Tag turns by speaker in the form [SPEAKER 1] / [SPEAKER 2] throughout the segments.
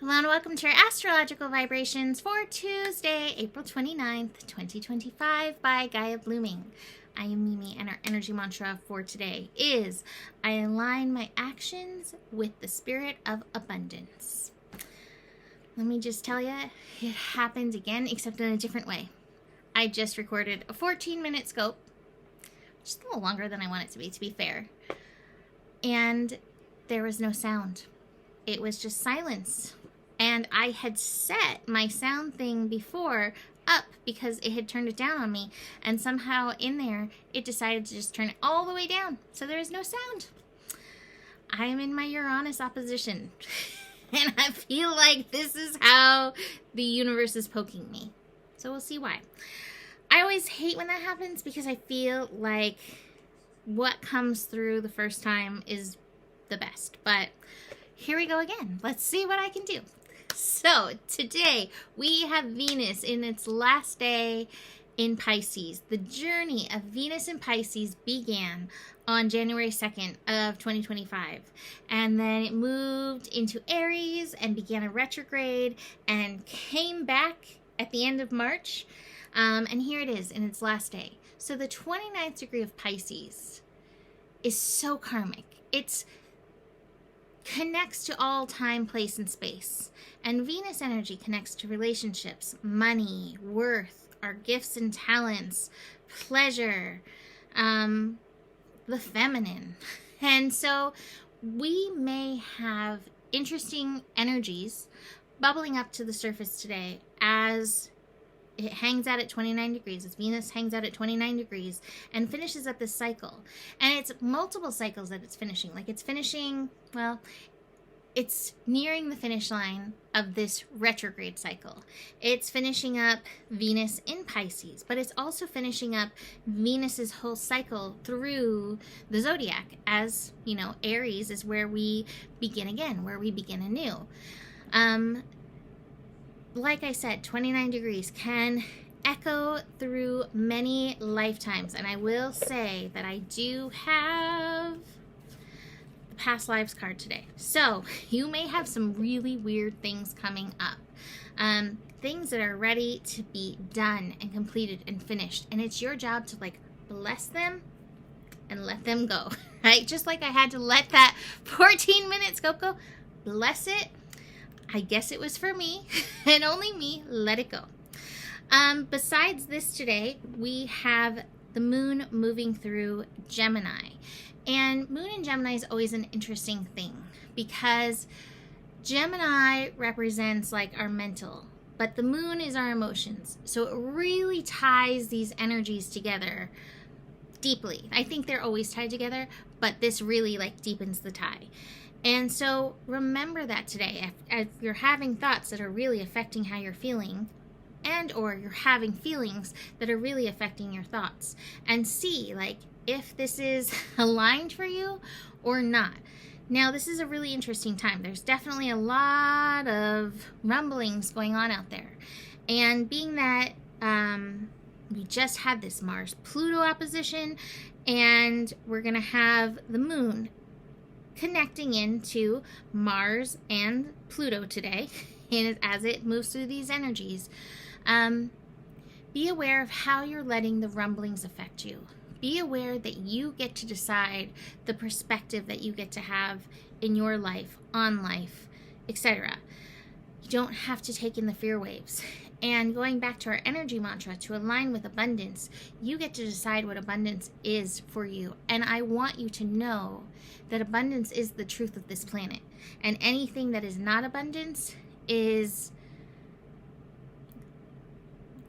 [SPEAKER 1] Hello and welcome to your astrological vibrations for Tuesday, April 29th, 2025 by Gaia Blooming. I am Mimi, and our energy mantra for today is, I align my actions with the spirit of abundance. Let me just tell you, it happened again, except in a different way. I just recorded a 14-minute scope, which is a little longer than I want it to be fair. And there was no sound. It was just silence. And I had set my sound thing before up because it had turned it down on me. And somehow in there, it decided to just turn it all the way down. So there is no sound. I am in my Uranus opposition. And I feel like this is how the universe is poking me. So we'll see why. I always hate when that happens because I feel like what comes through the first time is the best. But here we go again. Let's see what I can do. So today we have Venus in its last day in Pisces. The journey of Venus in Pisces began on January 2nd of 2025. And then it moved into Aries and began a retrograde and came back at the end of March. And here it is in its last day. So the 29th degree of Pisces is so karmic. It's connects to all time, place, and space. And Venus energy connects to relationships, money, worth, our gifts and talents, pleasure, the feminine. And so we may have interesting energies bubbling up to the surface today as it hangs out at 29 degrees, as Venus hangs out at 29 degrees and finishes up this cycle. And it's multiple cycles that it's finishing. Like it's finishing, well, it's nearing the finish line of this retrograde cycle. It's finishing up Venus in Pisces, but it's also finishing up Venus's whole cycle through the zodiac. As, you know, Aries is where we begin again, where we begin anew. Like I said, 29 degrees can echo through many lifetimes. And I will say that I do have the past lives card today. So you may have some really weird things coming up. Things that are ready to be done and completed and finished. And it's your job to bless them and let them go. Right? Just like I had to let that 14-minute scope go. Bless it. I guess it was for me, and only me. Let it go. Besides this today, we have the moon moving through Gemini. And moon in Gemini is always an interesting thing because Gemini represents our mental, but the moon is our emotions. So it really ties these energies together deeply. I think they're always tied together, but this really deepens the tie. And so remember that today, if you're having thoughts that are really affecting how you're feeling, and or you're having feelings that are really affecting your thoughts, and see if this is aligned for you or not. Now, this is a really interesting time. There's definitely a lot of rumblings going on out there. And being that we just had this Mars-Pluto opposition, and we're going to have the moon connecting into Mars and Pluto today, and as it moves through these energies, be aware of how you're letting the rumblings affect you. Be aware that you get to decide the perspective that you get to have in your life, on life, etc. You don't have to take in the fear waves. And going back to our energy mantra, to align with abundance, you get to decide what abundance is for you. And I want you to know that abundance is the truth of this planet. And anything that is not abundance is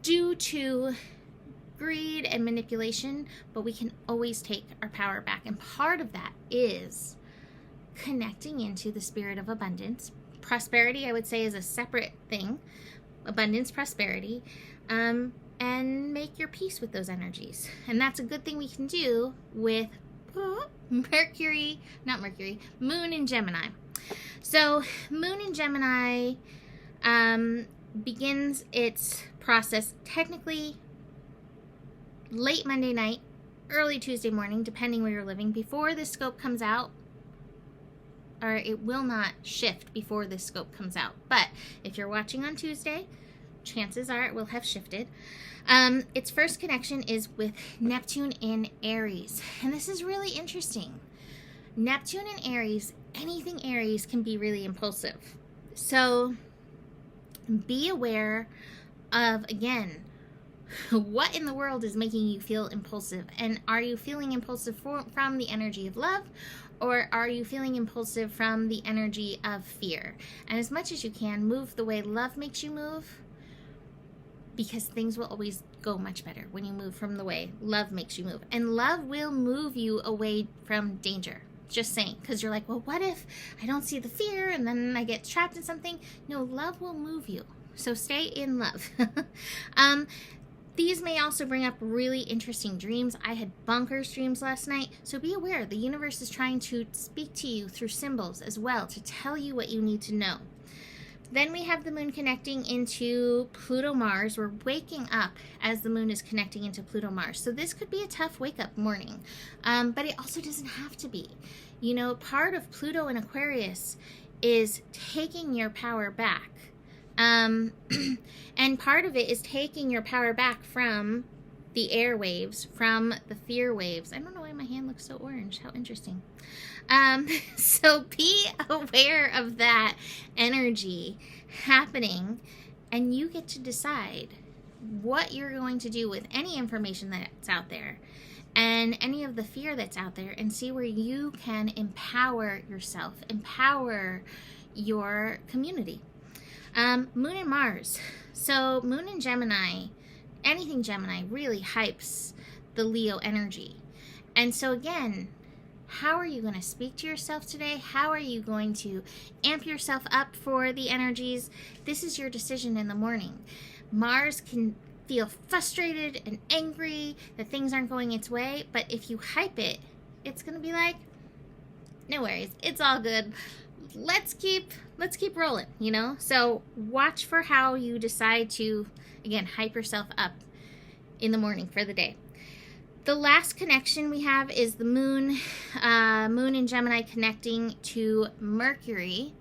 [SPEAKER 1] due to greed and manipulation, but we can always take our power back. And part of that is connecting into the spirit of abundance. Prosperity, I would say, is a separate thing. Abundance, prosperity, and make your peace with those energies. And that's a good thing we can do with moon in Gemini. So moon in Gemini begins its process technically late Monday night, early Tuesday morning, depending where you're living. Before this scope comes out, or it will not shift before this scope comes out. But if you're watching on Tuesday, chances are it will have shifted. Its first connection is with Neptune in Aries. And this is really interesting. Neptune in Aries, anything Aries can be really impulsive. So be aware of, again, what in the world is making you feel impulsive? And are you feeling impulsive from the energy of love, or are you feeling impulsive from the energy of fear? And as much as you can, move the way love makes you move, because things will always go much better when you move from the way love makes you move. And love will move you away from danger. Just saying, because you're like, well, what if I don't see the fear and then I get trapped in something? No, love will move you. So stay in love. These may also bring up really interesting dreams. I had bonkers dreams last night, so be aware. The universe is trying to speak to you through symbols as well to tell you what you need to know. Then we have the moon connecting into Pluto-Mars. We're waking up as the moon is connecting into Pluto-Mars. So this could be a tough wake-up morning, but it also doesn't have to be. You know, part of Pluto in Aquarius is taking your power back. And part of it is taking your power back from the airwaves, from the fear waves. I don't know why my hand looks so orange. How interesting. So be aware of that energy happening, and you get to decide what you're going to do with any information that's out there and any of the fear that's out there, and see where you can empower yourself, empower your community. Moon and Mars. So Moon and Gemini, anything Gemini really hypes the Leo energy. And so again, how are you going to speak to yourself today? How are you going to amp yourself up for the energies? This is your decision in the morning. Mars can feel frustrated and angry that things aren't going its way, but if you hype it, it's going to be like, no worries, it's all good. Let's keep rolling, you know? So watch for how you decide to, again, hype yourself up in the morning for the day. The last connection we have is the moon in Gemini connecting to Mercury,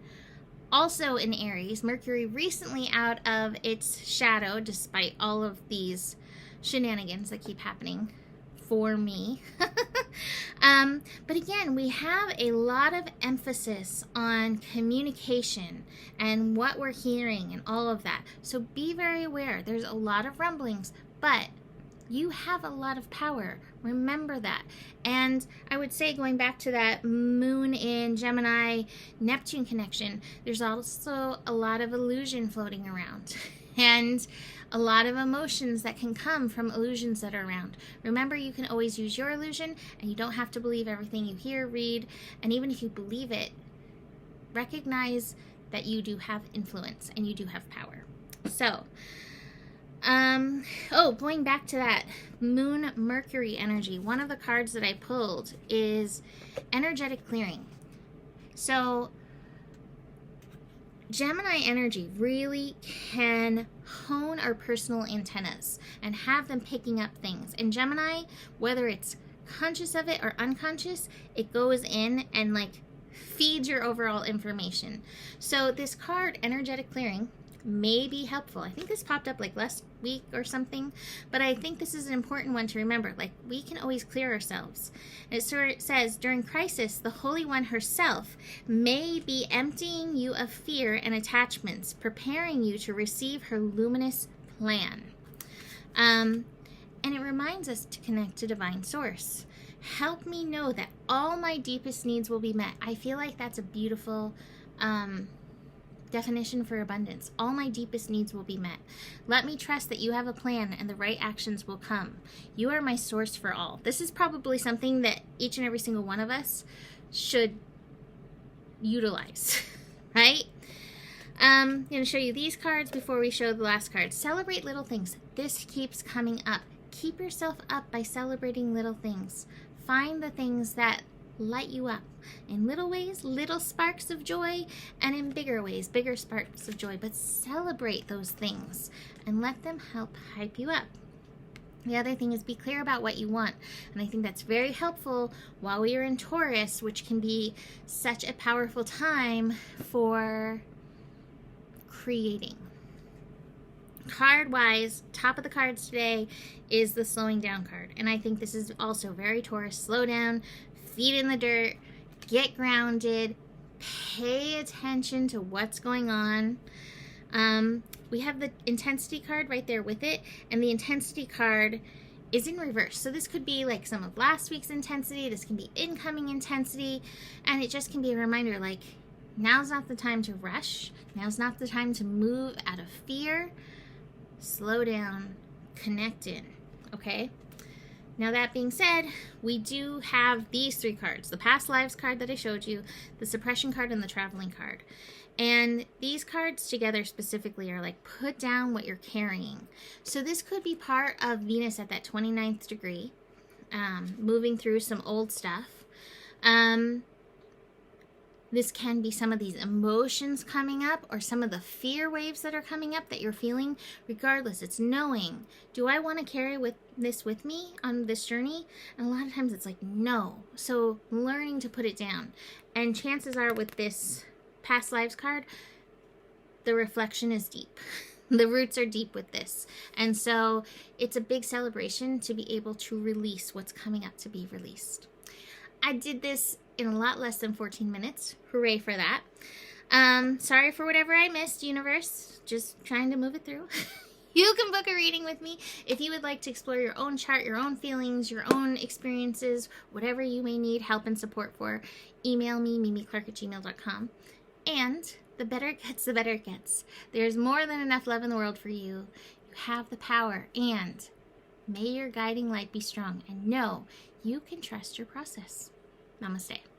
[SPEAKER 1] also in Aries. Mercury recently out of its shadow, despite all of these shenanigans that keep happening for me. But again, we have a lot of emphasis on communication and what we're hearing and all of that. So be very aware. There's a lot of rumblings, but you have a lot of power. Remember that. And I would say, going back to that moon in Gemini Neptune connection, there's also a lot of illusion floating around. And a lot of emotions that can come from illusions that are around. Remember, you can always use your illusion, and you don't have to believe everything you hear, read, and even if you believe it, recognize that you do have influence and you do have power. So, going back to that Moon Mercury energy, one of the cards that I pulled is energetic clearing. So, Gemini energy really can hone our personal antennas and have them picking up things. And Gemini, whether it's conscious of it or unconscious, it goes in and like feeds your overall information. So this card, energetic clearing, may be helpful. I think this popped up like last week or something, but I think this is an important one to remember. Like, we can always clear ourselves. It sort of says, during crisis, the Holy One herself may be emptying you of fear and attachments, preparing you to receive her luminous plan. And it reminds us to connect to divine source. Help me know that all my deepest needs will be met. I feel like that's a beautiful definition for abundance. All my deepest needs will be met. Let me trust that you have a plan and the right actions will come. You are my source for all. This is probably something that each and every single one of us should utilize, right? I'm going to show you these cards before we show the last card. Celebrate little things. This keeps coming up. Keep yourself up by celebrating little things. Find the things that light you up in little ways, little sparks of joy, and in bigger ways, bigger sparks of joy. But celebrate those things and let them help hype you up. The other thing is be clear about what you want. And I think that's very helpful while we are in Taurus, which can be such a powerful time for creating. Card-wise, top of the cards today is the slowing down card. And I think this is also very Taurus. Slow down, feet in the dirt, get grounded, pay attention to what's going on. We have the intensity card right there with it, and the intensity card is in reverse. So this could be like some of last week's intensity, this can be incoming intensity, and it just can be a reminder like, now's not the time to rush, now's not the time to move out of fear. Slow down, connect in, okay? Now that being said, we do have these three cards, the past lives card that I showed you, the suppression card, and the traveling card. And these cards together specifically are like, put down what you're carrying. So this could be part of Venus at that 29th degree, moving through some old stuff. This can be some of these emotions coming up or some of the fear waves that are coming up that you're feeling. Regardless, it's knowing, do I want to carry this with me on this journey? And a lot of times it's like, no. So learning to put it down. And chances are with this past lives card, the reflection is deep. The roots are deep with this. And so it's a big celebration to be able to release what's coming up to be released. I did this in a lot less than 14 minutes. Hooray for that. Sorry for whatever I missed, universe. Just trying to move it through. You can book a reading with me if you would like to explore your own chart, your own feelings, your own experiences, whatever you may need help and support for. Email me, mimiclark@gmail.com. And the better it gets, the better it gets. There's more than enough love in the world for you. You have the power, and may your guiding light be strong. And know you can trust your process. Namaste.